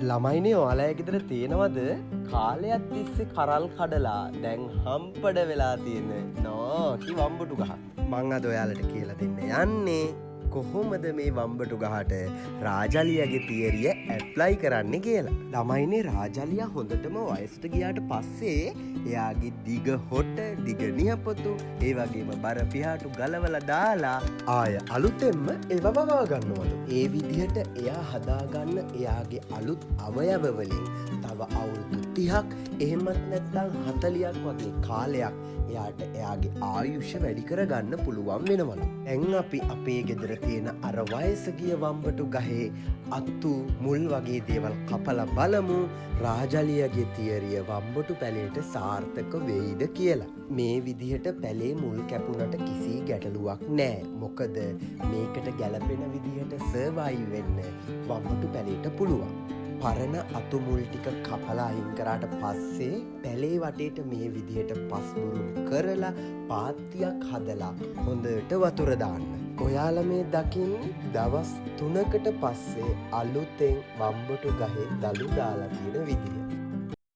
ළමයිනේ ඔයාලා ගෙදර තියෙනවද කාලයක් තිස්සේ කරල් කඩලා දැන් හම්පඩ වෙලා තියෙන නාකි වම්බටු ගහ. මං අද ඔයාලට කියලා දෙන්න යන්නේ කොහොමද මේ වම්බටු ගහට රාජලියගේ තියරිය ඇප්ලයි කරන්න කියලා. ළමයිනේ රාජලියා හොඳටම වයසට ගියාට පස්සේ එයාගේ දිග හොට දිග නියපොතු ඒ වගේම බර පිහාටු ගලවලා දාලා ආය අලුතෙන්ම ඒව වවා ගන්නවලු. ඒ විදිහට එයා හදාගන්න එයාගේ අලුත් අවයව වලින් තව අවුරුදු 30ක් එහෙමත් නැත්නම් 40ක් වගේ කාලයක් එයාට එයාගේ ආයුෂ වැඩි කරගන්න පුළුවන් වෙනවලු. දැන් අපි අපේ ගෙදර තියෙන අර වයස ගිය වම්බටු ගහේ අත්තු මුල් වගේ දේවල් කපලා බලමු රාජලියගේ තියරිය වම්බටු පැලේට සාර්ථක වෙයිද කියලා. මේ විදිහට පැලේ මුල් කැපුණට කිසි ගැටලුවක් නෑ. මොකද මේකට ගැලපෙන විදිහට සර්වයිව් වෙන්න වම්බටු පැලේට පුළුවන්. පරණ අතු මුල් ටික කපලා අයින් කරාට පස්සේ පැලේ වටේට මේ විදිහට පස් බුරුල් කරලා පාත්තියක් හදලා හොඳට වතුර දාන්න. ඔයාලා මේ දකින්නේ දවස් 3කට පස්සේ අලුතෙන් වම්බටු ගහේ දළු දාලා තියෙන විදිය.